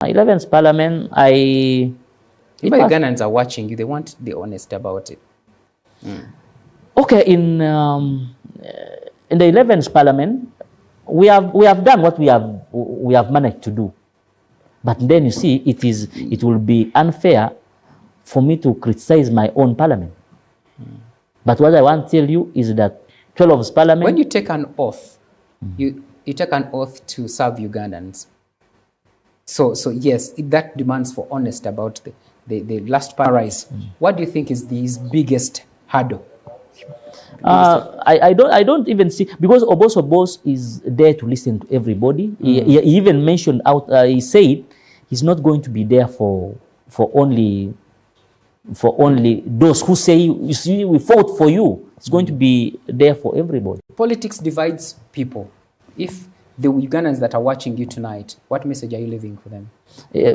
11th Parliament, If Ugandans are watching you, they want to be honest about it. Okay, in the 11th Parliament, we have done what we have managed to do, but then you see it will be unfair for me to criticize my own Parliament. But what I want to tell you is that 12th Parliament. When you take an oath, you take an oath to serve Ugandans. So yes, that demands for honest about the last paradise. What do you think is the biggest hurdle? I don't even see, because Obos is there to listen to everybody. He even mentioned out. He said he's not going to be there for only those who say, you see, we fought for you. It's going to be there for everybody. Politics divides people. If the Ugandans that are watching you tonight, what message are you leaving for them?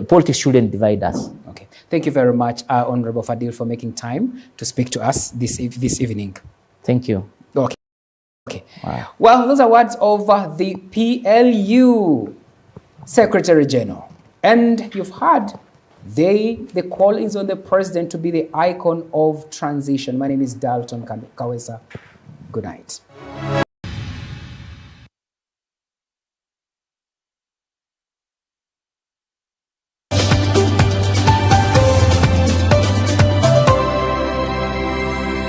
Politics shouldn't divide us. Okay. Thank you very much, Honorable Fadil, for making time to speak to us this evening. Thank you. Okay. Wow. Well, those are words of the PLU Secretary General. And you've heard the call is on the president to be the icon of transition. My name is Dalton Kawesa. Good night.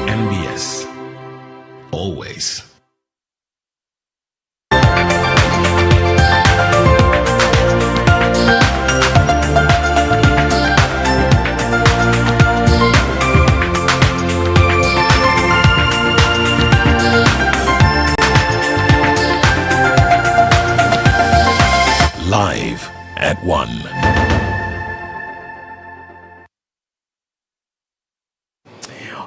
NBS. Always. Live at 1.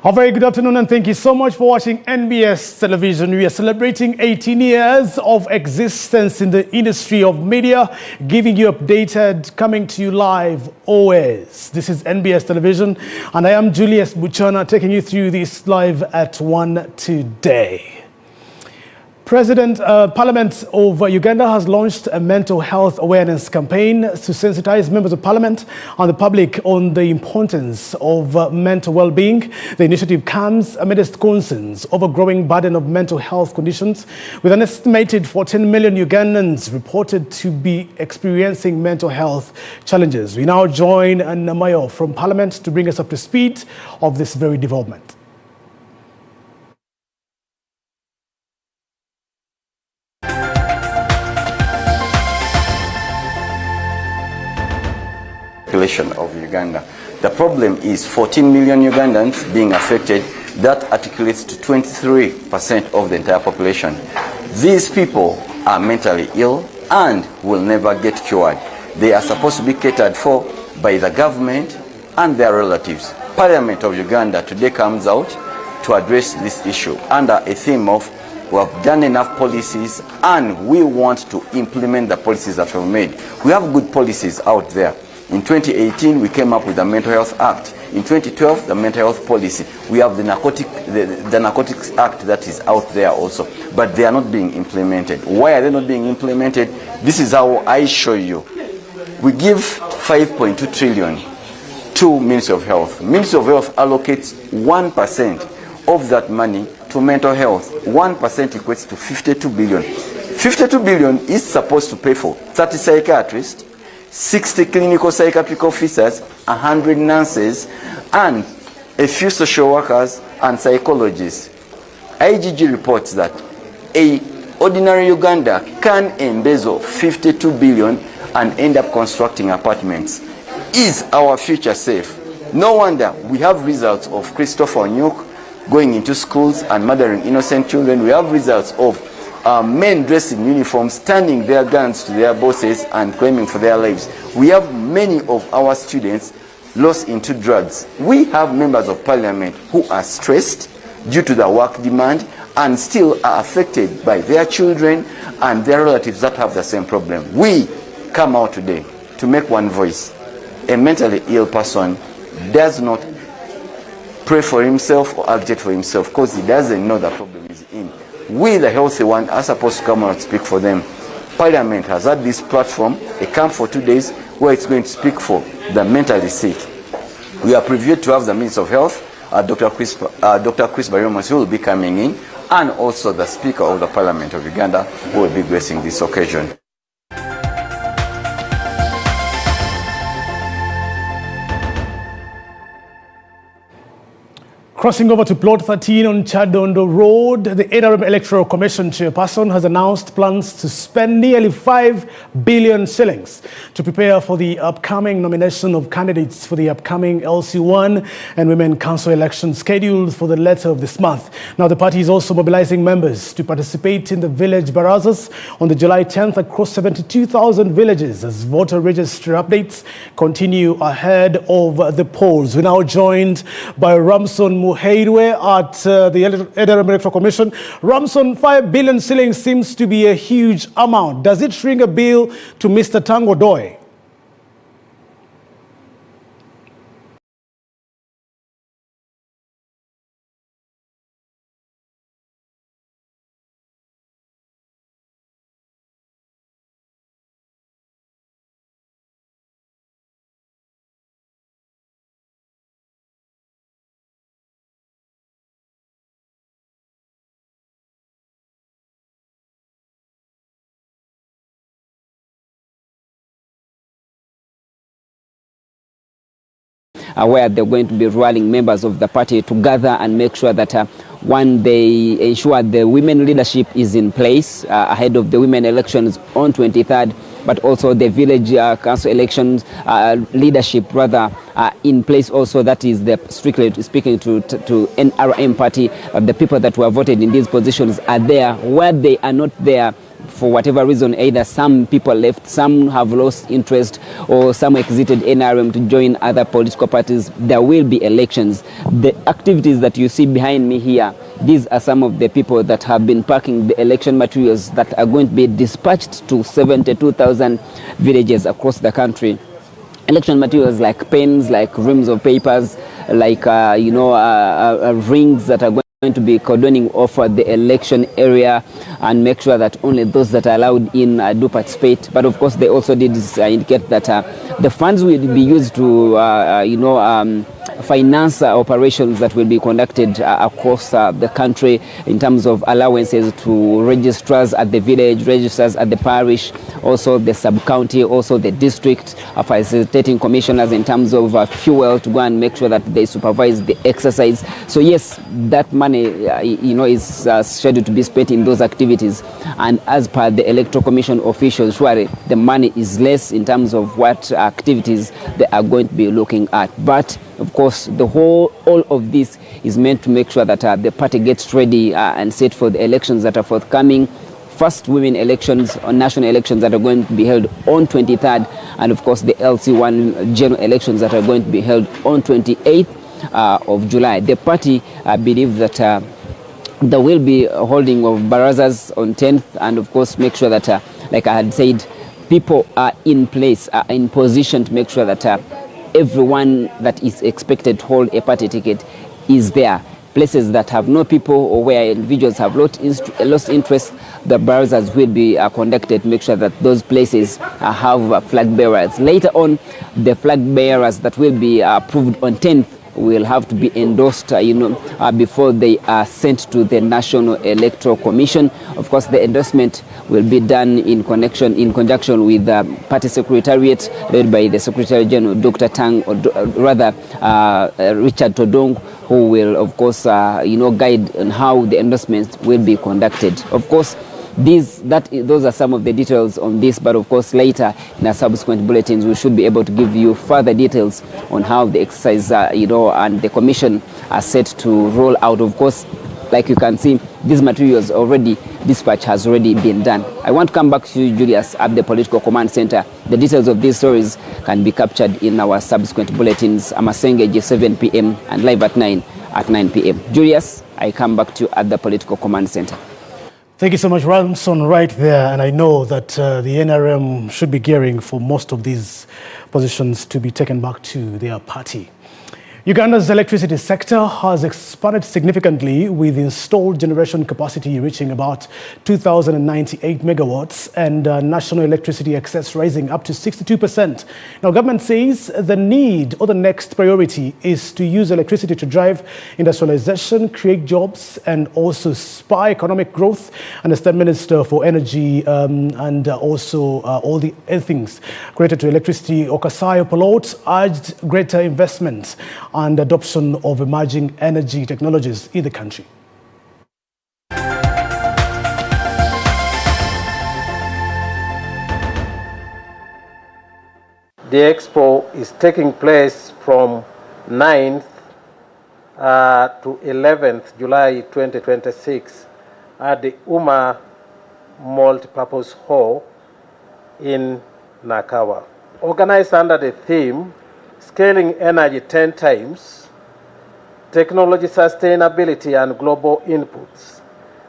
A very good afternoon and thank you so much for watching NBS Television. We are celebrating 18 years of existence in the industry of media, giving you updated, coming to you live always. This is NBS Television and I am Julius Buchana taking you through this live at 1 today. Parliament of Uganda has launched a mental health awareness campaign to sensitize members of Parliament and the public on the importance of mental well-being. The initiative comes amidst concerns over growing burden of mental health conditions, with an estimated 14 million Ugandans reported to be experiencing mental health challenges. We now join Namayo from Parliament to bring us up to speed of this very development. Of Uganda. The problem is 14 million Ugandans being affected. That articulates to 23% of the entire population. These people are mentally ill and will never get cured. They are supposed to be catered for by the government and their relatives. Parliament of Uganda today comes out to address this issue under a theme of we have done enough policies and we want to implement the policies that we've made. We have good policies out there. In 2018, we came up with the Mental Health Act. In 2012, the Mental Health Policy. We have the Narcotics Act that is out there also, but they are not being implemented. Why are they not being implemented? This is how I show you. We give 5.2 trillion to Ministry of Health. Ministry of Health allocates 1% of that money to mental health. 1% equates to 52 billion. 52 billion is supposed to pay for 30 psychiatrists, 60 clinical psychiatric officers, 100 nurses, and a few social workers and psychologists. IGG reports that a ordinary Uganda can embezzle 52 billion and end up constructing apartments. Is our future safe? No wonder we have results of Christopher Nyuk going into schools and murdering innocent children. We have results of men dressed in uniforms turning their guns to their bosses and claiming for their lives. We have many of our students lost into drugs. We have members of Parliament who are stressed due to the work demand and still are affected by their children and their relatives that have the same problem. We come out today to make one voice. A mentally ill person does not pray for himself or agitate for himself because he doesn't know the problem is in. We, the healthy one, are supposed to come out and speak for them. Parliament has had this platform, a camp for 2 days. where it's going to speak for the mentally sick. We are privileged to have the Minister of Health, Dr. Chris Baryomas, who will be coming in, and also the Speaker of the Parliament of Uganda, who will be gracing this occasion. Crossing over to Plot 13 on Chadondo Road, the NRM Electoral Commission chairperson has announced plans to spend nearly 5 billion shillings to prepare for the upcoming nomination of candidates for the upcoming LC1 and Women Council elections scheduled for the latter of this month. Now, the party is also mobilizing members to participate in the village barazas on the July 10th across 72,000 villages as voter register updates continue ahead of the polls. We're now joined by Ramson Muheirwe at the NRM Electoral Commission. Ramson, 5 billion shillings seems to be a huge amount. Does it ring a bell to Mr. Tango Doi? Where they're going to be rallying members of the party to gather and make sure that one, they ensure the women leadership is in place ahead of the women elections on 23rd, but also the village council elections leadership rather in place also. That is the strictly speaking to NRM party. The people that were voted in these positions are there. Where they are not there, for whatever reason, either some people left, some have lost interest, or some exited NRM to join other political parties, there will be elections. The activities that you see behind me here, these are some of the people that have been packing the election materials that are going to be dispatched to 72,000 villages across the country. Election materials like pens, like reams of papers, like rings that are going to be cordoning off the election area and make sure that only those that are allowed in do participate. But of course, they also did indicate that the funds will be used to, finance operations that will be conducted across the country in terms of allowances to registrars at the village, registrars at the parish, also the sub-county, also the district, facilitating commissioners in terms of fuel to go and make sure that they supervise the exercise. So yes, that money, is scheduled to be spent in those activities. And as per the Electoral Commission officials, surely the money is less in terms of what activities they are going to be looking at. But of course, all of this is meant to make sure that the party gets ready and set for the elections that are forthcoming. First women elections or national elections that are going to be held on 23rd, and of course the LC1 general elections that are going to be held on 28th of July. The party believes that there will be a holding of barazas on 10th, and of course make sure that, like I had said, people are in place, are in position to make sure that everyone that is expected to hold a party ticket is there. Places that have no people or where individuals have lost interest, the barazas will be conducted to make sure that those places have flag bearers. Later on, the flag bearers that will be approved on 10th will have to be endorsed, before they are sent to the National Electoral Commission. Of course, the endorsement will be done in conjunction with the party secretariat led by the Secretary General, Dr. Tang, or rather Richard Todong, who will, of course, guide on how the endorsements will be conducted. Of course, those are some of the details on this, but of course later in our subsequent bulletins we should be able to give you further details on how the exercise and the commission are set to roll out. Of course, like you can see, these materials already, dispatch has already been done. I want to come back to you, Julius, at the Political Command Center. The details of these stories can be captured in our subsequent bulletins, Amasengeji 7 p.m. and live at 9 p.m. Julius, I come back to you at the Political Command Center. Thank you so much, Ramson, right there. And I know that the NRM should be gearing for most of these positions to be taken back to their party. Uganda's electricity sector has expanded significantly, with installed generation capacity reaching about 2,098 megawatts and national electricity excess rising up to 62%. Now, government says the next priority is to use electricity to drive industrialization, create jobs, and also spur economic growth. And the State Minister for Energy and also all the things related to electricity, Okasayo Polot, urged greater investment and adoption of emerging energy technologies in the country. The expo is taking place from 9th to 11th July 2026 at the UMA Multipurpose Hall in Nakawa. Organized under the theme, Scaling Energy 10 Times, Technology Sustainability and Global Inputs,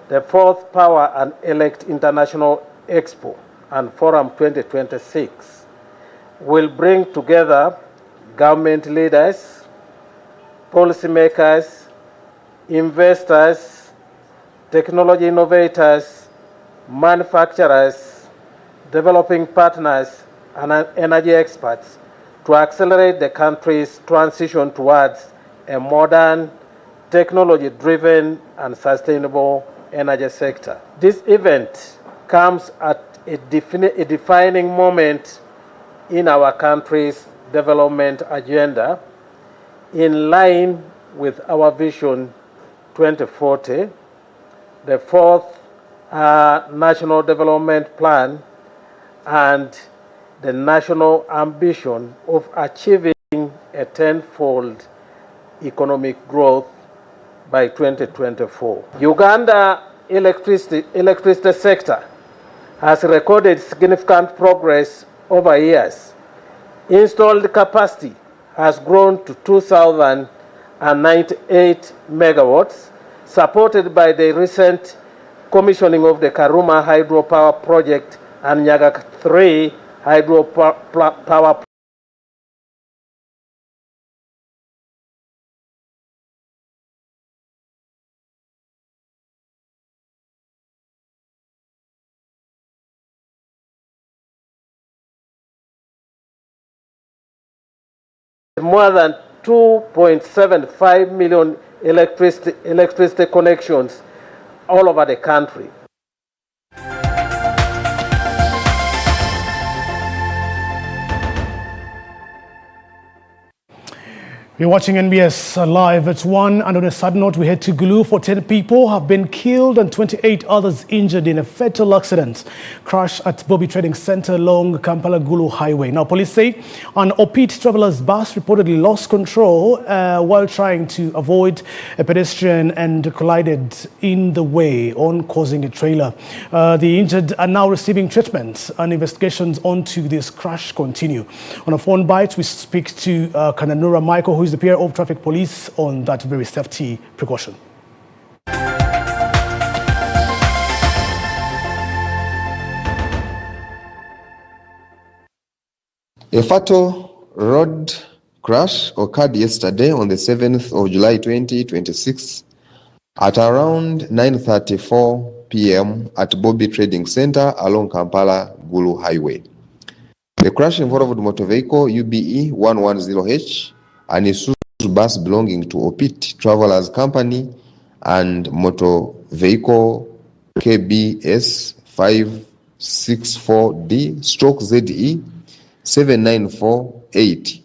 the 4th Power and Elect International Expo and Forum 2026 will bring together government leaders, policymakers, investors, technology innovators, manufacturers, developing partners, and energy experts to accelerate the country's transition towards a modern, technology-driven, and sustainable energy sector. This event comes at a defining moment in our country's development agenda, in line with our Vision 2040, the 4th National Development Plan, and the national ambition of achieving a tenfold economic growth by 2024. Uganda electricity sector has recorded significant progress over years. Installed capacity has grown to 2,098 megawatts, supported by the recent commissioning of the Karuma hydropower project and Nyaga 3 hydropower more than 2.75 million electricity connections all over the country. You're watching NBS Live at 1, and on a side note, we head to Gulu for 10 people have been killed and 28 others injured in a fatal accident crash at Bobby Trading Center along Kampala-Gulu Highway. Now, police say an Opit traveler's bus reportedly lost control while trying to avoid a pedestrian and collided in the way, causing a trailer. The injured are now receiving treatment, and investigations onto this crash continue. On a phone bite, we speak to Kananura Michael, who is the PRO of Traffic Police, on that very safety precaution. A fatal road crash occurred yesterday on the 7th of July 2026 at around 9:34 p.m. at Bobby Trading Center along Kampala-Gulu Highway. The crash involved motor vehicle UBE 110H, an Isuzu bus belonging to Opit Travelers Company, and motor vehicle KBS 564D/ZE 7948,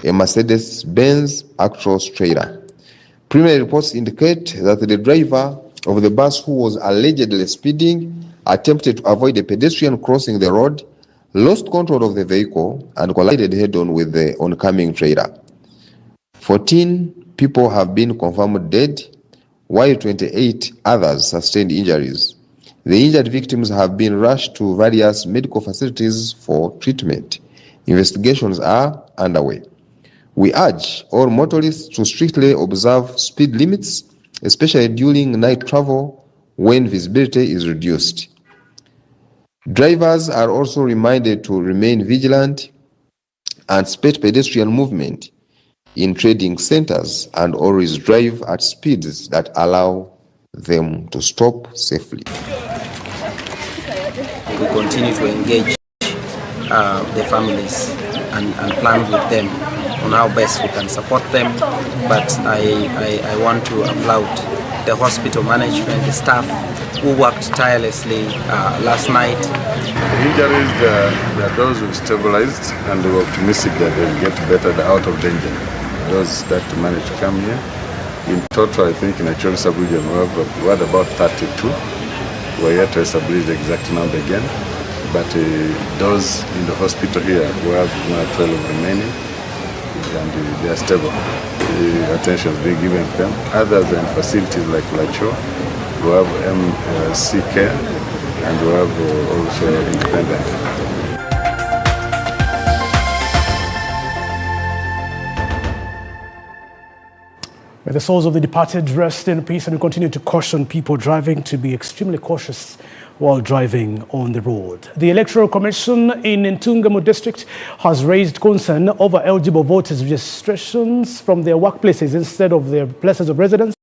a Mercedes-Benz Actros trailer. Preliminary reports indicate that the driver of the bus, who was allegedly speeding, attempted to avoid a pedestrian crossing the road, lost control of the vehicle, and collided head-on with the oncoming trailer. 14 people have been confirmed dead, while 28 others sustained injuries. The injured victims have been rushed to various medical facilities for treatment. Investigations are underway. We urge all motorists to strictly observe speed limits, especially during night travel when visibility is reduced. Drivers are also reminded to remain vigilant and spot pedestrian movement. in trading centers and always drive at speeds that allow them to stop safely. We continue to engage the families and plan with them on how best we can support them. But I want to applaud the hospital management, the staff who worked tirelessly last night. The injuries, there are those who stabilized, and we're optimistic that they'll get better, out of danger. Those that managed to come here. In total, I think in Acholi sub-region we had about 32. We're yet to establish the exact number again. But those in the hospital here, we have 12 remaining, and they are stable. Attention is being given to them. Others are in facilities like Lacho. We have MC care, and we have also independent. May the souls of the departed rest in peace, and we continue to caution people driving to be extremely cautious while driving on the road. The Electoral Commission in Ntungamo district has raised concern over eligible voters' registrations from their workplaces instead of their places of residence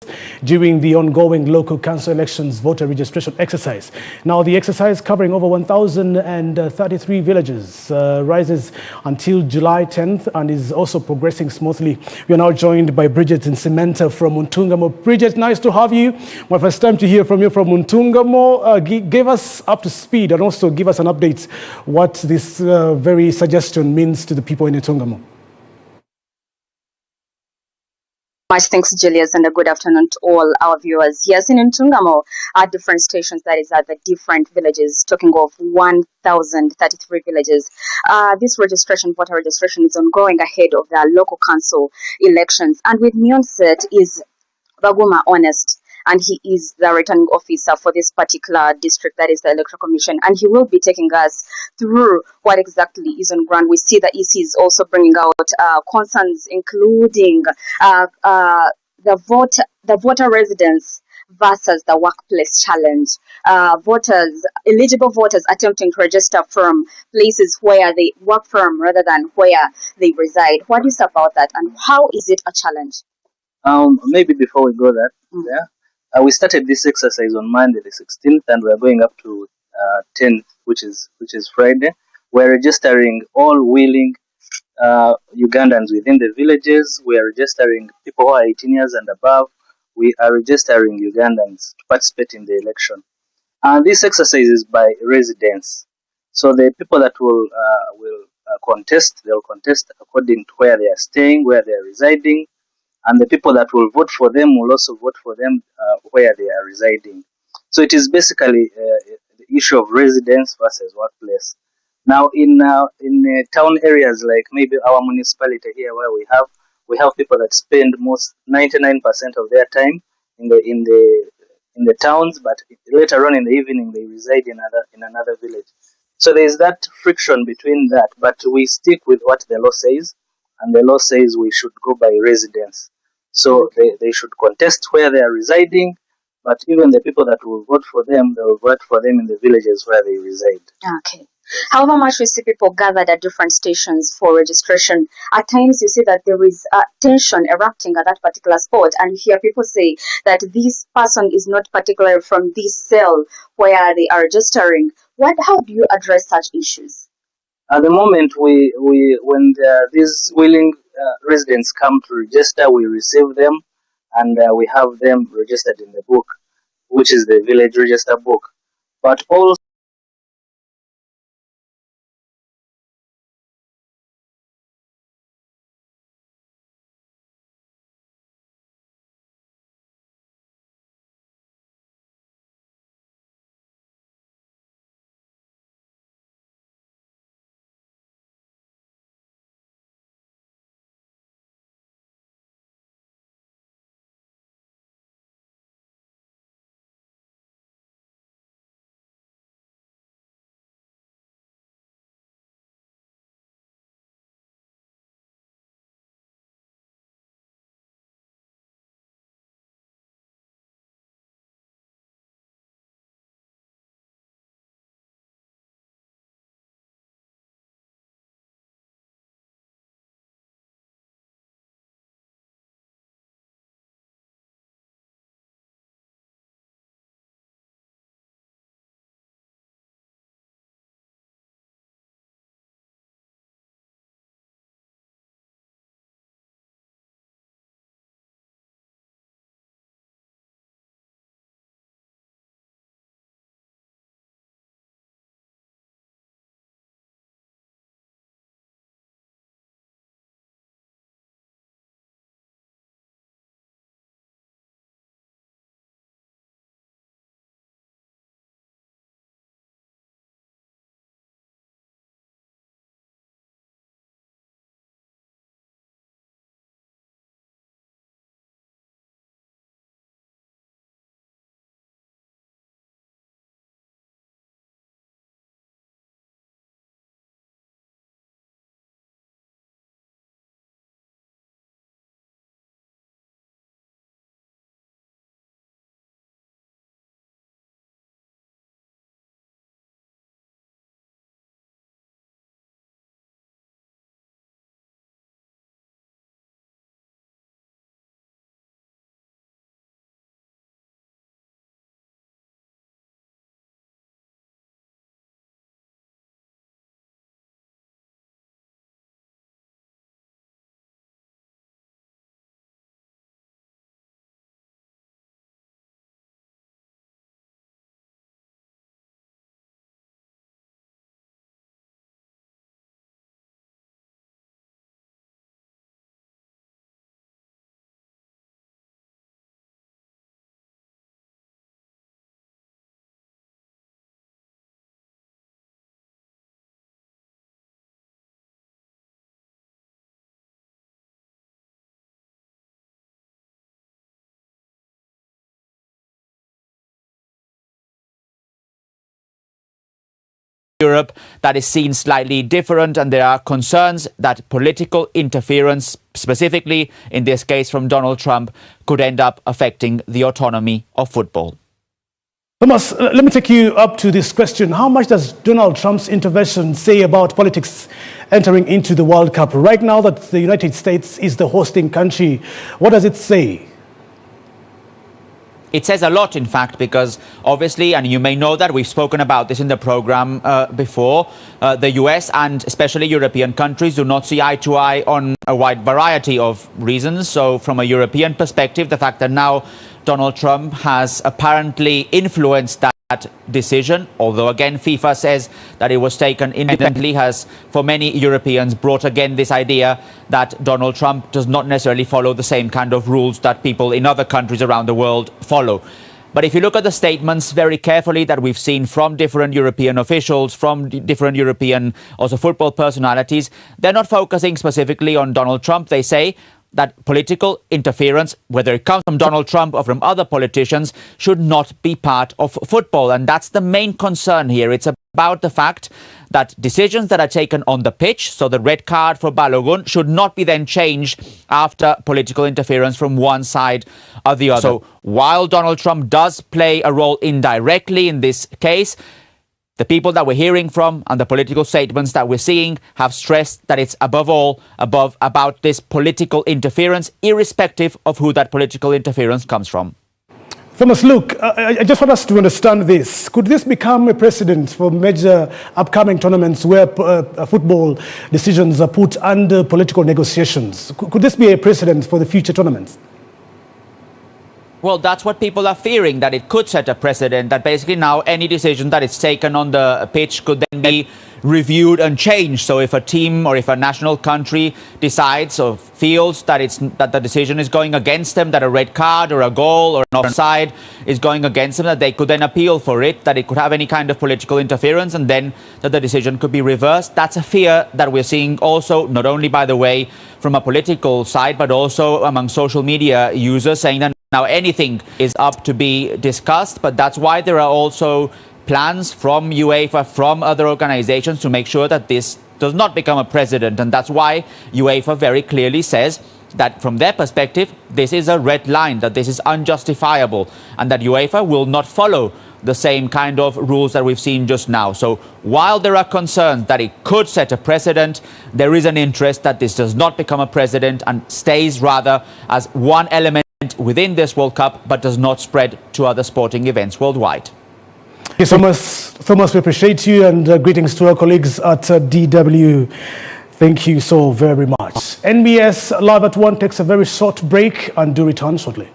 during the ongoing local council elections voter registration exercise. Now, the exercise, covering over 1,033 villages, rises until July 10th and is also progressing smoothly. We are now joined by Bridget Nsimenta from Ntungamo. Bridget, nice to have you. My first time to hear from you from Ntungamo. Give us up to speed and also give us an update what this very suggestion means to the people in Ntungamo. Much thanks, Julius, and a good afternoon to all our viewers. Yes, in Ntungamo, at different stations, that is at the different villages, talking of 1,033 villages. This voter registration is ongoing ahead of the local council elections. And with me on set is Baguma Honest, and he is the returning officer for this particular district, that is the Electoral Commission, and he will be taking us through what exactly is on ground. We see the EC is also bringing out concerns, including the voter residence versus the workplace challenge. Eligible voters attempting to register from places where they work from rather than where they reside. What is about that, and how is it a challenge? Maybe before we go there, we started this exercise on Monday the 16th, and we are going up to 10th, which is Friday. We're registering all willing Ugandans within the villages. We are registering people who are 18 years and above. We are registering Ugandans to participate in the election. And this exercise is by residence. So the people that will contest, they'll contest according to where they are staying, where they are residing. And the people that will vote for them will also vote for them where they are residing. So it is basically the issue of residence versus workplace. Now, in town areas like maybe our municipality here, where we have people that spend 99% of their time in the towns, but later on in the evening they reside in another village. So there is that friction between that, but we stick with what the law says, and the law says we should go by residence. So they should contest where they are residing, but even the people that will vote for them, they will vote for them in the villages where they reside. Okay. However much we see people gathered at different stations for registration, at times you see that there is tension erupting at that particular spot, and you hear people say that this person is not particularly from this cell where they are registering. How do you address such issues? At the moment, when these willing residents come to register, we receive them, and we have them registered in the book, which is the village register book. But also Europe that is seen slightly different, and there are concerns that political interference, specifically in this case from Donald Trump, could end up affecting the autonomy of football. Thomas, let me take you up to this question. How much does Donald Trump's intervention say about politics entering into the World Cup? Right now that the United States is the hosting country, what does it say? It says a lot, in fact, because obviously, and you may know that we've spoken about this in the program before, the US and especially European countries do not see eye to eye on a wide variety of reasons. So from a European perspective, the fact that now Donald Trump has apparently influenced that decision, although again FIFA says that it was taken independently, has for many Europeans brought again this idea that Donald Trump does not necessarily follow the same kind of rules that people in other countries around the world follow. But if you look at the statements very carefully that we've seen from different European officials, from different European also football personalities, they're not focusing specifically on Donald Trump. They say that political interference, whether it comes from Donald Trump or from other politicians, should not be part of football. And that's the main concern here. It's about the fact that decisions that are taken on the pitch, so the red card for Balogun, should not be then changed after political interference from one side or the other. So while Donald Trump does play a role indirectly in this case, the people that we're hearing from and the political statements that we're seeing have stressed that it's above all about this political interference, irrespective of who that political interference comes from. Thomas, look, I just want us to understand this. Could this become a precedent for major upcoming tournaments where football decisions are put under political negotiations? Could this be a precedent for the future tournaments? Well, that's what people are fearing, that it could set a precedent, that basically now any decision that is taken on the pitch could then be reviewed and changed. So if a team or if a national country decides or feels that that the decision is going against them, that a red card or a goal or an offside is going against them, that they could then appeal for it, that it could have any kind of political interference, and then that the decision could be reversed. That's a fear that we're seeing also, not only, by the way, from a political side, but also among social media users, saying that now anything is up to be discussed. But that's why there are also plans from UEFA, from other organizations, to make sure that this does not become a precedent. And that's why UEFA very clearly says that from their perspective, this is a red line, that this is unjustifiable, and that UEFA will not follow the same kind of rules that we've seen just now. So while there are concerns that it could set a precedent, there is an interest that this does not become a precedent and stays rather as one element within this World Cup, but does not spread to other sporting events worldwide. Yes, Thomas, we appreciate you, and greetings to our colleagues at DW. Thank you so very much. NBS Live at 1 takes a very short break and do return shortly.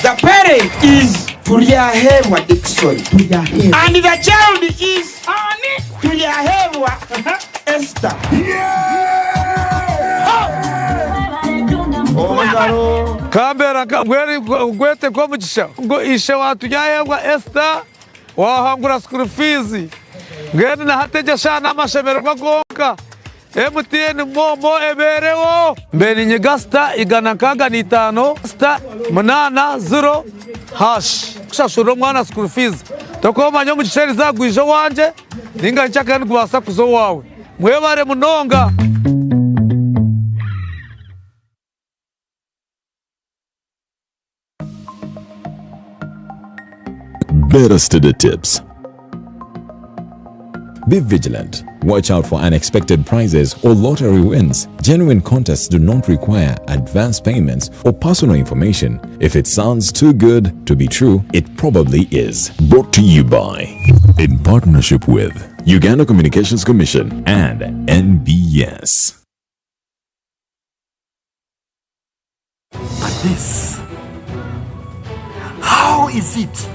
The parent is Tuliahewa Dixon. And the child is Tuliahewa Esther. Kambera gwete kwa mchisha ishe watu yahewa Esther wahangura school fees ngene na hateja shana amashemero magonka MTN momo eberewo mbeni nyegasta igana kaga ni 5 sta munana 0 hash kushashuro mwana school fees tokoma nyo muchisheri zagwisha wanje ninga nchaka ngwasa kuzo wawe mwebare munonga. Better study tips. Be vigilant. Watch out for unexpected prizes or lottery wins. Genuine contests do not require advance payments or personal information. If it sounds too good to be true, it probably is. Brought to you by, in partnership with Uganda Communications Commission, and NBS. But this, how is it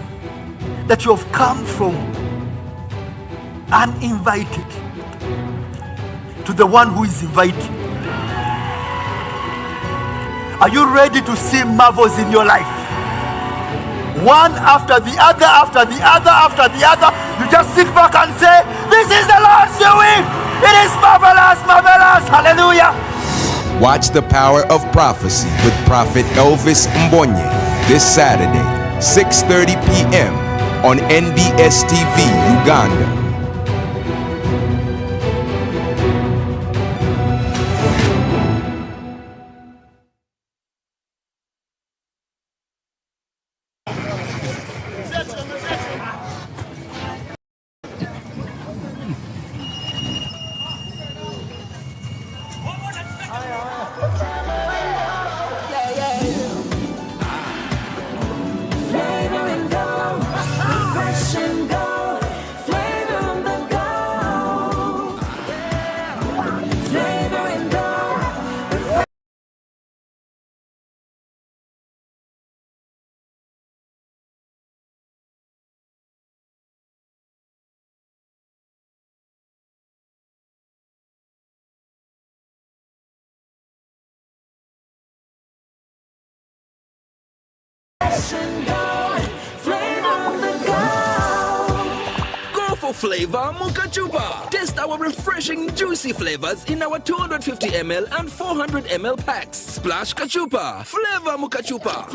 that you have come from uninvited to the one who is inviting? Are you ready to see marvels in your life? One after the other, after the other, after the other. You just sit back and say, this is the Lord's doing. It is marvelous, marvelous. Hallelujah. Watch The Power of Prophecy with Prophet Elvis Mbonye this Saturday, 6:30 p.m. on NBS TV, Uganda. Go for flavor Muka Chupa. Test our refreshing juicy flavors in our 250 ml and 400 ml packs. Splash Kachupa. Flavor Muka Chupa.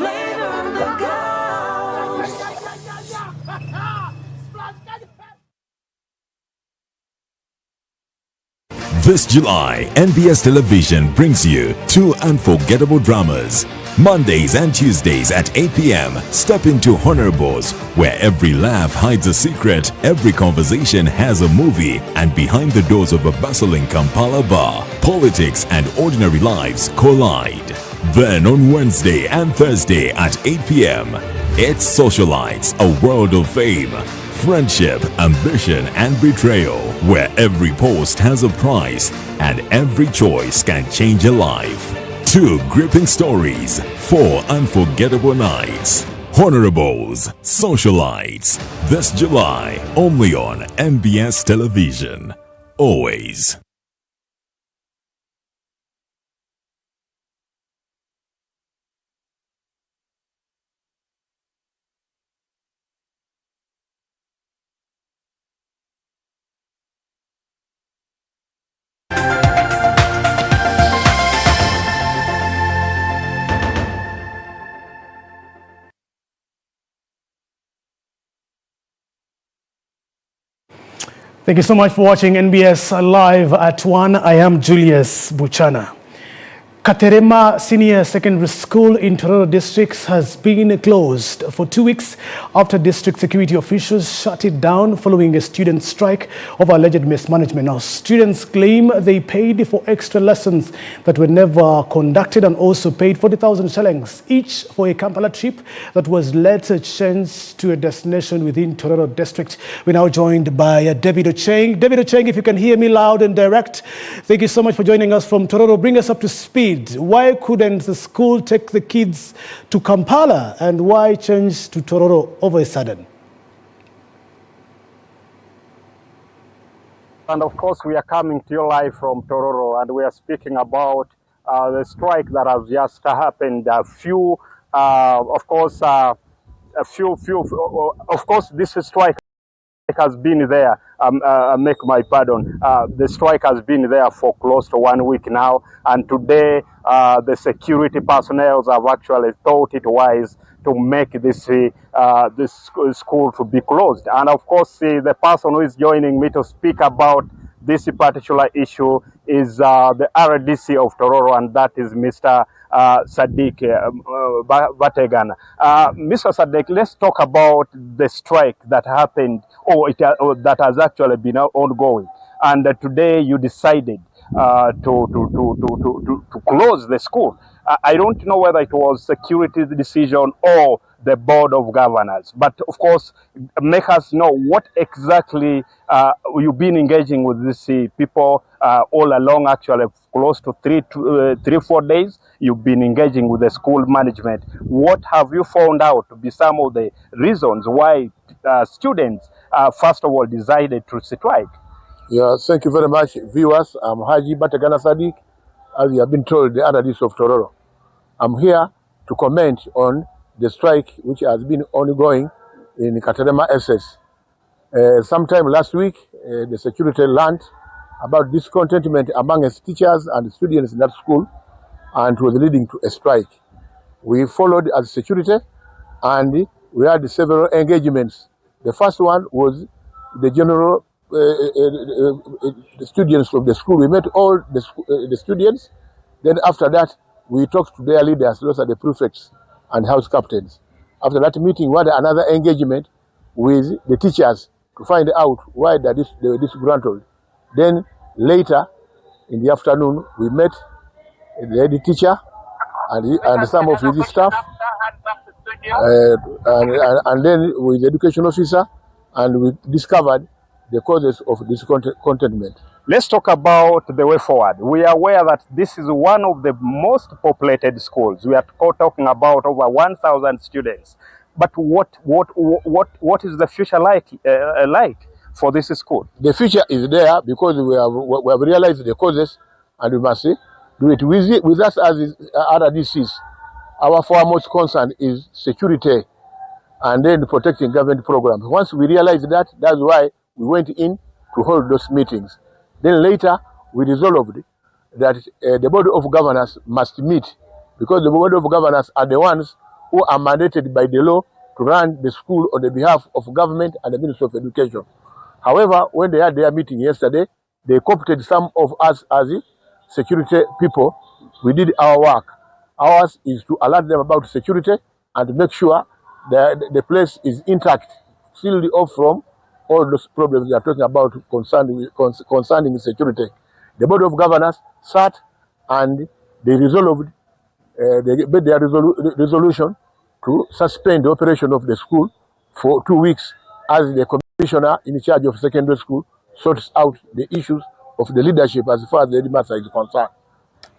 This July, NBS Television brings you two unforgettable dramas. Mondays and Tuesdays at 8 p.m. Step into Honorables, where every laugh hides a secret, every conversation has a movie, and behind the doors of a bustling Kampala bar, politics and ordinary lives collide. Then on Wednesday and Thursday at 8 p.m., it's Socialites, a world of fame, friendship, ambition, and betrayal, where every post has a price and every choice can change a life. Two gripping stories, four unforgettable nights. Honorables, Socialites. This July, only on NBS Television. Always. Thank you so much for watching NBS Live at 1. I am Julius Buchana. Katerema Senior Secondary School in Tororo District has been closed for 2 weeks after district security officials shut it down following a student strike over alleged mismanagement. Now, students claim they paid for extra lessons that were never conducted and also paid 40,000 shillings each for a Kampala trip that was later changed to a destination within Tororo District. We're now joined by David Ocheng. David Ocheng, if you can hear me loud and direct, thank you so much for joining us from Tororo. Bring us up to speed. Why couldn't the school take the kids to Kampala, and why change to Tororo over a sudden? And of course, we are coming to you live from Tororo, and we are speaking about the strike that has just happened. Of course, this strike has been there. The strike has been there for close to 1 week now, and today the security personnel have actually thought it wise to make this school to be closed. And of course, the person who is joining me to speak about this particular issue is the RDC of Tororo, and that is Mr. Sadiq Bategan. Mr. Sadiq, let's talk about the strike that happened, or that has actually been ongoing. And today you decided to close the school. I don't know whether it was security's decision or the board of governors, but of course, make us know what exactly you've been engaging with these people all along. Actually, close to 4 days, you've been engaging with the school management. What have you found out to be some of the reasons why students, first of all, decided to strike? Yeah, thank you very much, viewers. I'm Haji Batagana Sadiq, as you have been told, the RDC of Tororo. I'm here to comment on the strike which has been ongoing in Katerema SS. Sometime last week, the security learned about discontentment among its teachers and students in that school, and it was leading to a strike. We followed as security, and we had several engagements. The first one was the general the students of the school. We met all the students. Then after that, we talked to their leaders, those are the prefects and house captains. After that meeting, we had another engagement with the teachers to find out why they were disgruntled. Then later in the afternoon, we met the head teacher and some of his staff, and then with the education officer, and we discovered the causes of discontentment. Let's talk about the way forward. We are aware that this is one of the most populated schools. We are talking about over 1,000 students. But what is the future like for this school? The future is there because we have realized the causes, and we must do it with us as other DCs. Our foremost concern is security and then protecting government programs. Once we realized that, that's why we went in to hold those meetings. Then later, we resolved that the Board of Governors must meet, because the Board of Governors are the ones who are mandated by the law to run the school on the behalf of government and the Ministry of Education. However, when they had their meeting yesterday, they coopted some of us as security people. We did our work. Ours is to alert them about security and make sure that the place is intact, sealed off from all those problems they are talking about concerning security. The Board of Governors sat and they resolved, they made their resolution to suspend the operation of the school for 2 weeks as the commissioner in charge of secondary school sorts out the issues of the leadership as far as the headmaster is concerned.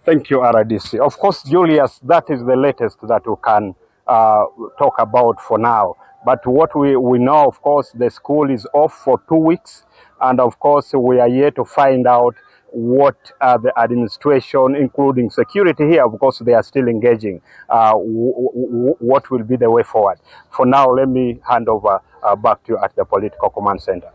Thank you, RDC. Of course, Julius, that is the latest that we can talk about for now. But what we know, of course, the school is off for 2 weeks. And of course, we are yet to find out what the administration, including security here, of course, they are still engaging. What will be the way forward? For now, let me hand over back to you at the Political Command Center.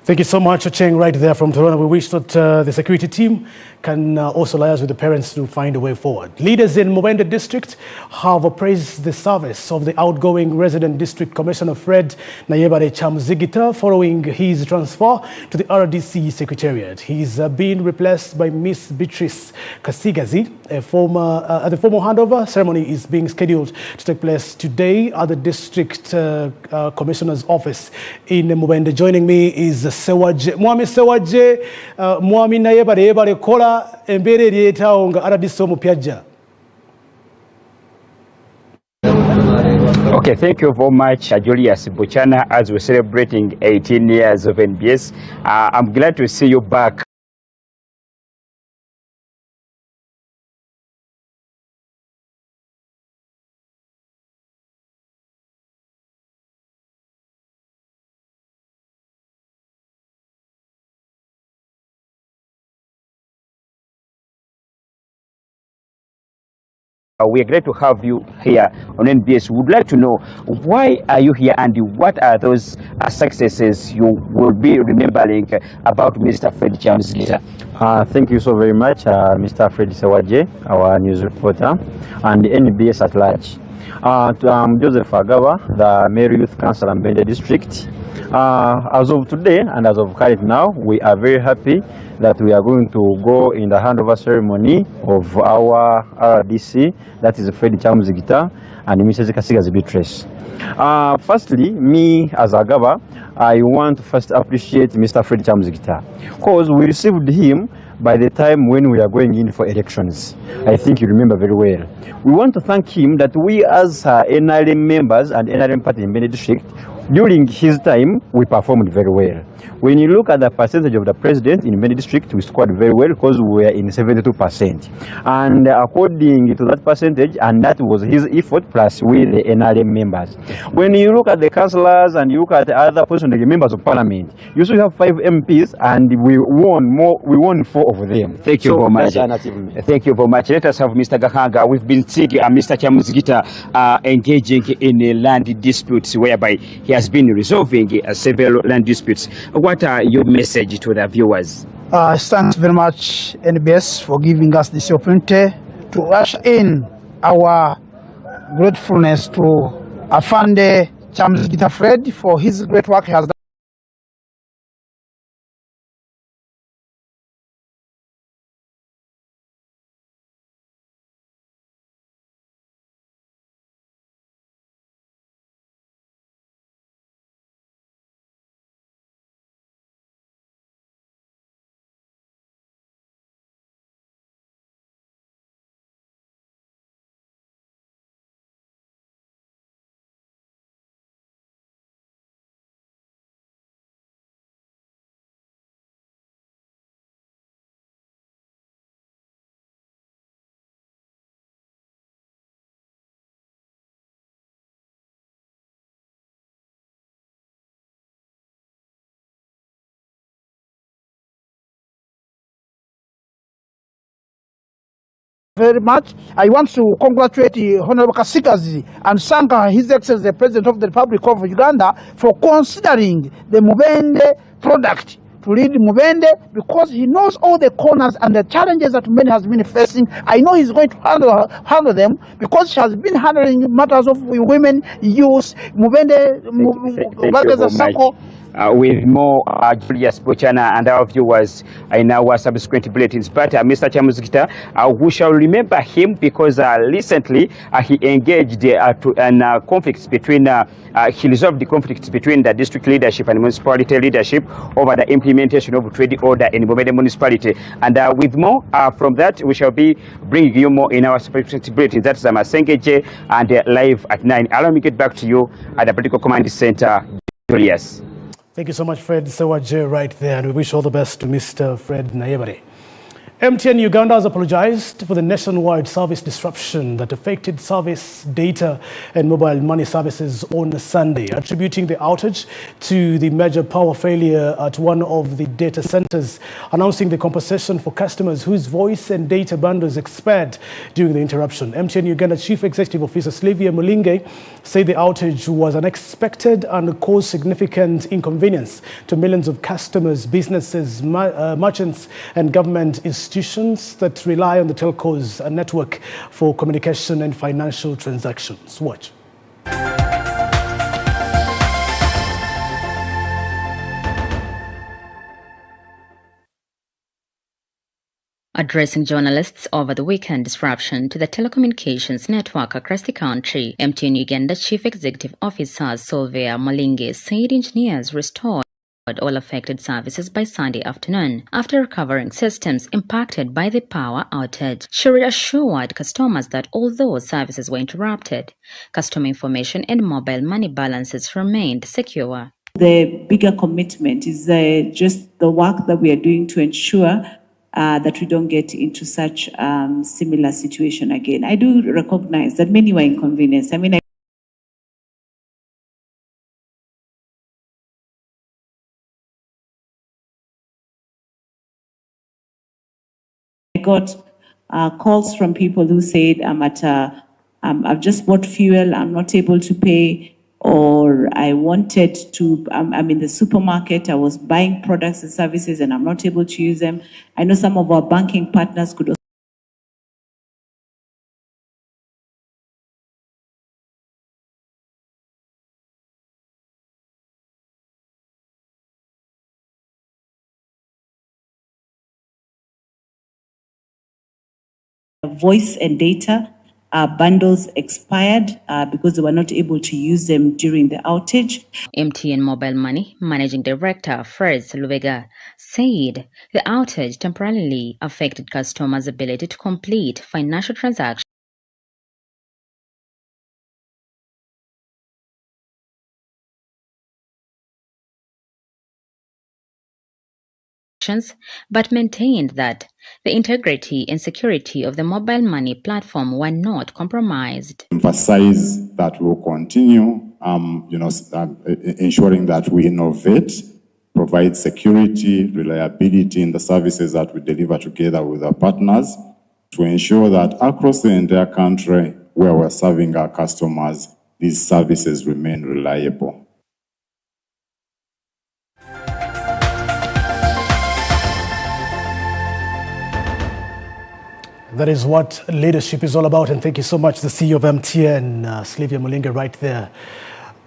Thank you so much, Ocheng, right there from Toronto. We wish that the security team can also liaise with the parents to find a way forward. Leaders in Mubende District have praised the service of the outgoing resident district commissioner Fred Nayebare Chamzigita following his transfer to the RDC Secretariat. He's been replaced by Miss Beatrice Kasigazi. The formal handover ceremony is being scheduled to take place today at the district commissioner's office in Mubende. Joining me is Sewaje Mwami Sewaje Mwami Nayebare kola embere lyetawo nga RDC omupyaja. Okay, thank you very much, Julius Buchana, as we're celebrating 18 years of NBS. I'm glad to see you back. We are glad to have you here on NBS. We would like to know, why are you here and what are those successes you will be remembering about Mr. Fred Chamzigita? Thank you so very much, Mr. Fred Sewaje, our news reporter, and the NBS at large. I'm Joseph Agawa, the Mayor Youth Council in Mubende District. As of today and as of current now, we are very happy that we are going to go in the handover ceremony of our RDC, that is Fred Chamzigita and Mrs. Kasigazi Beatrice. Firstly, me as Agawa, I want to first appreciate Mr. Fred Chamzigita because we received him by the time when we are going in for elections. I think you remember very well. We want to thank him that we as NRM members and NRM party in Mbende district, during his time, we performed very well. When you look at the percentage of the president in Mbende district, we scored very well because we were in 72%. And according to that percentage, and that was his effort plus with the NRM members. When you look at the councillors and you look at other positions, the members of parliament, you still have 5 MPs and we won 4 of them. Thank you very much. Thank you very much. Let us have Mr. Gahanga. We've been seeing Mr. Chamuzigita engaging in land disputes whereby he has been resolving several land disputes. What are your message to the viewers? Thanks very much, NBS, for giving us this opportunity to usher in our gratefulness to Afande Chamuzigita Fred for his great work he has done. Very much. I want to congratulate Honorable Kasikazi and thank His Excellency the President of the Republic of Uganda for considering the Mubende product to lead Mubende, because he knows all the corners and the challenges that Mubende has been facing. I know he's going to handle them because he has been handling matters of women, youth, Mubende, With more Julius Bochana and our viewers in our subsequent bulletins. But Mr. Chamuzigita, we shall remember him because recently he engaged in conflicts between, he resolved the conflicts between the district leadership and municipality leadership over the implementation of trade order in Mubende municipality. And with more from that, we shall be bringing you more in our subsequent bulletins. That's Masengeje and live at 9. Allow me to get back to you at the Political Command Center, Julius. Thank you so much, Fred Sewaje, right there, and we wish all the best to Mr. Fred Nayebare. MTN Uganda has apologized for the nationwide service disruption that affected service, data and mobile money services on Sunday, attributing the outage to the major power failure at one of the data centers, announcing the compensation for customers whose voice and data bundles expired during the interruption. MTN Uganda Chief Executive Officer Sylvia Mulinge said the outage was unexpected and caused significant inconvenience to millions of customers, businesses, merchants and government institutions that rely on the telcos network for communication and financial transactions. Watch. Addressing journalists over the weekend disruption to the telecommunications network across the country, MTN Uganda Chief Executive Officer Sylvia Mulinge said engineers restored all affected services by Sunday afternoon after recovering systems impacted by the power outage. She reassured customers that although services were interrupted, customer information and mobile money balances remained secure. The bigger commitment is just the work that we are doing to ensure that we don't get into such similar situation again. I do recognize that many were inconvenienced. I mean, I got calls from people who said, I've just bought fuel, I'm not able to pay, or I wanted to, I'm in the supermarket, I was buying products and services and I'm not able to use them. I know some of our banking partners could also voice and data bundles expired because they were not able to use them during the outage. MTN Mobile Money Managing Director Fred Lubega said the outage temporarily affected customers' ability to complete financial transactions, but maintained that the integrity and security of the mobile money platform were not compromised. Emphasize that we'll continue, ensuring that we innovate, provide security, reliability in the services that we deliver together with our partners to ensure that across the entire country where we're serving our customers, these services remain reliable. That is what leadership is all about, and thank you so much, the CEO of MTN, Sylvia Mulinga, right there.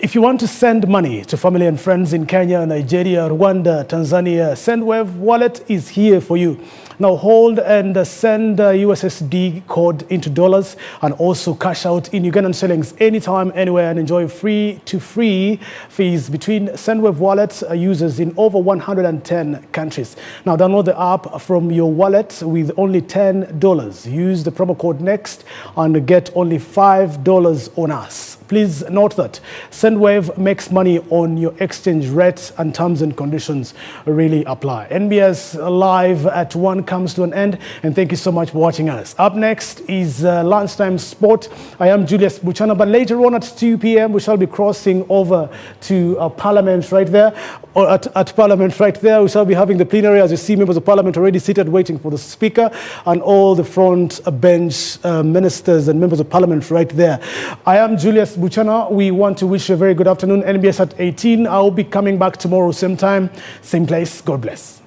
If you want to send money to family and friends in Kenya, Nigeria, Rwanda, Tanzania, SendWave Wallet is here for you. Now hold and send USSD code into dollars and also cash out in Ugandan shillings anytime, anywhere, and enjoy free fees between SendWave Wallet users in over 110 countries. Now download the app from your wallet with only $10. Use the promo code NEXT and get only $5 on us. Please note that SendWave makes money on your exchange rates and terms and conditions really apply. NBS Live at 1 comes to an end, and thank you so much for watching us. Up next is lunchtime sport. I am Julius Buchana, but later on at 2 p.m. we shall be crossing over to Parliament right there. Or at Parliament right there, we shall be having the plenary. As you see, members of Parliament already seated waiting for the Speaker and all the front bench ministers and members of Parliament right there. I am Julius Buchana. We want to wish you a very good afternoon. NBS at 18. I'll be coming back tomorrow, same time, same place. God bless.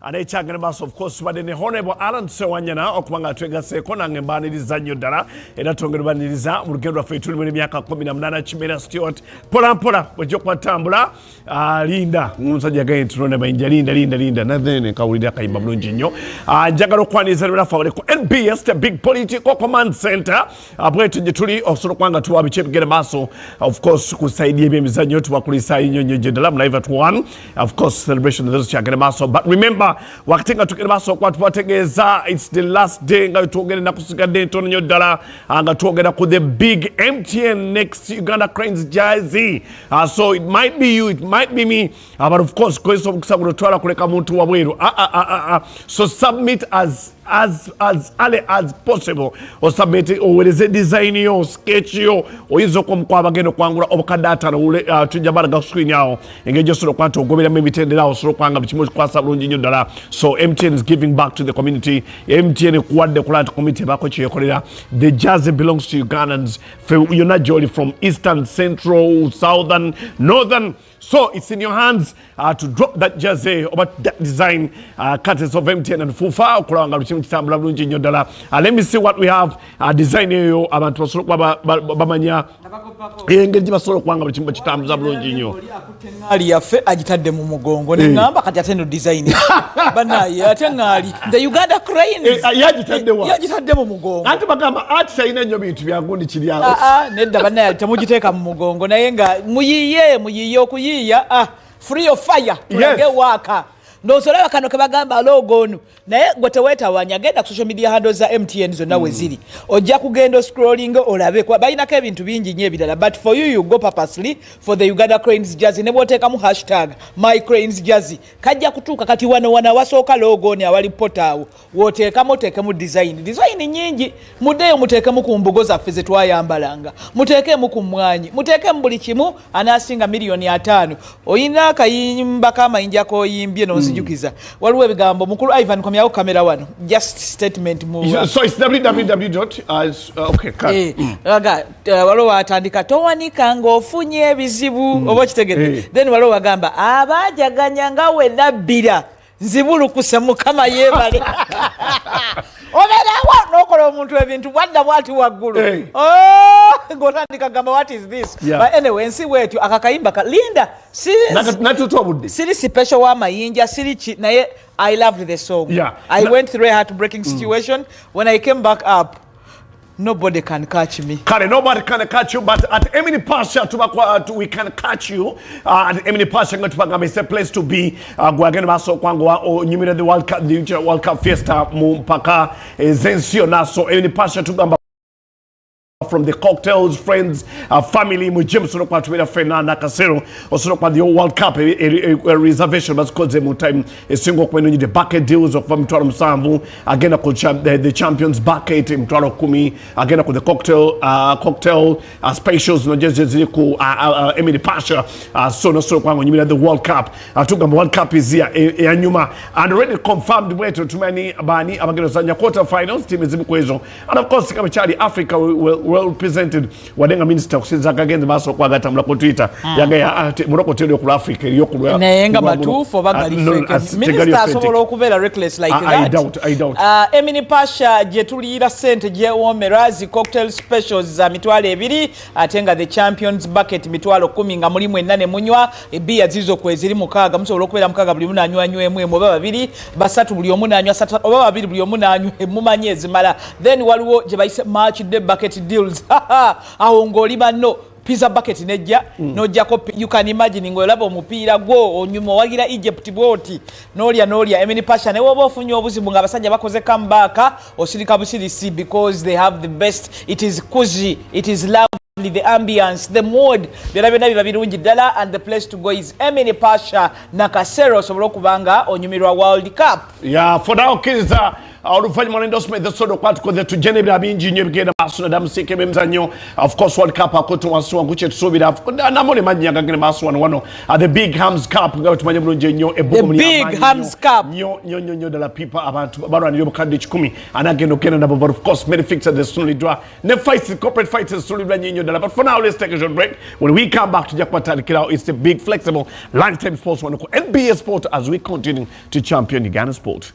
And a changing mass, of course, but in the Honorable Alan Sewanyana, Okwanga Trigger Sekona, and Bani Zanyo Dara, and a Tonganiza, will get a few Miaka Kominamana, Chimera Stewart, Pola, with Jokwa Tambula, Linda, Munsa again to remember Linda, nothing in Kawidaka Babunjino, Jagaro Kwan is a for the NBS, the big political command center, a break to the tree of Sorokwanga to Abichip get a masso, of course, Kusai Zanyo to Akulisa in Jedalam live at 1, of course, celebration of those Chagamasso, but remember. Wakitinga tukiramaso kwa tuwategeza, it's the last day nga tuogere na kusika day tonyo dala nga tuogere ku the big MTN next Uganda Cranes jersey. So it might be you, it might be me, but of course kweso kusaburo twala kuleka muntu wabweru. So submit as early as possible, or submit it, or is it design yo, sketch yo, or is it come kwabageno kwangura obakadata na tujabara ga screen yao engage soro kwanto gobera maybe $10 soro kwanga bichimu kwa sabulunji nyo dala. So MTN is giving back to the community. MTN kuwade kulata community bako chiyekolera. The jersey belongs to Ugandans. You're not jolly from Eastern, Central, Southern, Northern. So it's in your hands to drop that jersey about that design, cutters of MTN and Fufa. Let me see what we have. Design you about Bamanya. Ali yafe agitadde mu mugongo ne ngamba kati atendo design bana yate ngali the Uganda Cranes yagitadde mu mugongo anti bagamba art sayina nyo bintu byangundi kiri awo nedda bana yatemugiteeka mu mugongo naye nga muyiye okuyiya free of fire tulage waka Nosolaba kano kebagamba logo ono naye gwe tewetawanya genda ku social media handles za MTN zonna we ziri ojja kugenda scrolling olabe kwa bainako ebintu bingi nnyo ebirala but for you go purposely for the Uganda Cranes jersey ne bwoteekamu #mycranesjersey kajja kutuuka kati wano wasooka logo oni awali potaawo woteekemu design nyingi muddeyo muteekemu ku mbugo zaffe ze twayambalanga muteekemu ku mwanyi muteekemu buli kimu anaasinga $5,000,000 oyina akayimba kamayinja koyimbye nzijukiza waliwo ebigambo mukulu Ivan komyawo kamera wano just statement mu so it's www. Okay, waliwo atandika towanika ng'ofunye ebizibu oba kitegedde then waliwo wagamba abajaganya nga wenna bbira nzibulukuse mukama yeebale obeerawo n'okola omuntu ebintu bwadda bwati waggulu ng'otandika gamba what is this but anyway nsi bwetyo akakayimba linda siri special w'amayinja siri ki naye I loved the song. I went through a heartbreaking situation. When I came back up, nobody can catch me. Nobody can catch you, but at Emini Pasha, we can catch you. At Emini Pasha, it's a place to be. Guagana Maso Kwangwa, or Numina the World Cup Fiesta, Mumpaka, Zensio Naso, Emini Pasha to Gamba. From the cocktails, friends, family, Mujim Surokwa Twitter, Fernanda Casero, or Surokwa the World Cup, a reservation, but called them time a single when the bucket deals of Torum Sambu, again, the champions bucket in Toro Kumi, again, the cocktail specials, no just Emily Pasha, so no Surokwa when you mean the World Cup. I took a World Cup is here, and already confirmed way to many Bani, Amagana quarterfinals, team is in Kwezo, and of course, Charlie Africa will well represented wadenga minister kusinza kagende baso kwa gata mlako Twitter yaga ya Morocco tele ku Africa yokulwa nenga matufu bagali fake minister asobola okubera reckless like that I doubt Emini Pasha je tulira sente je omerazi cocktail specials za mitwalo ebiri atenga the champions bucket mitwalo 10 nga mulimu enane munywa ebia zizo kweziri mukaga musobola okubera mukaga buli munanywa anywe emwe oba babiri basatu buli omu nanywa satu oba babiri buli omu nanywa mumanyezi mala then waliwo je bayise match the bucket deals aho ngoli bano pizza bucket nejja nojja ko you can imagine ngolaba omupira gwo onyuma wagira Egypt bwoti nolya Emini Pasha ne woba ofunye obuzibu nga abasajja bakoze comeback osirika busirisi because they have the best. It is cozy, it is lovely, the ambience, the mood byonna birungi ddala, and the place to go is Emini Pasha Nakasero sobola okubanga onyumirwa World Cup. Yeah, for now kids oluvanyuma endorsement zesodo kwatukoze tujenebira bingi nnyo bigenda maaso nadamu sikebe mizannyo of course World Cup akoto wansuwa guche tusuubira namone mannya gagende maaso wano the Big Hams Cup nga tumanye bulungi nnyo the Big Hams Cup nnyo ddala people abantu balwanira obukadde 10 anagenda okenda nabo, but of course many fixed the story draw ne fights, corporate fights story nnyo ddala. But for now let's take a short break. When we come back tujja kwatandikira it's the big flexible lifetime sports wano ku NBS Sport as we continue to champion Uganda sport.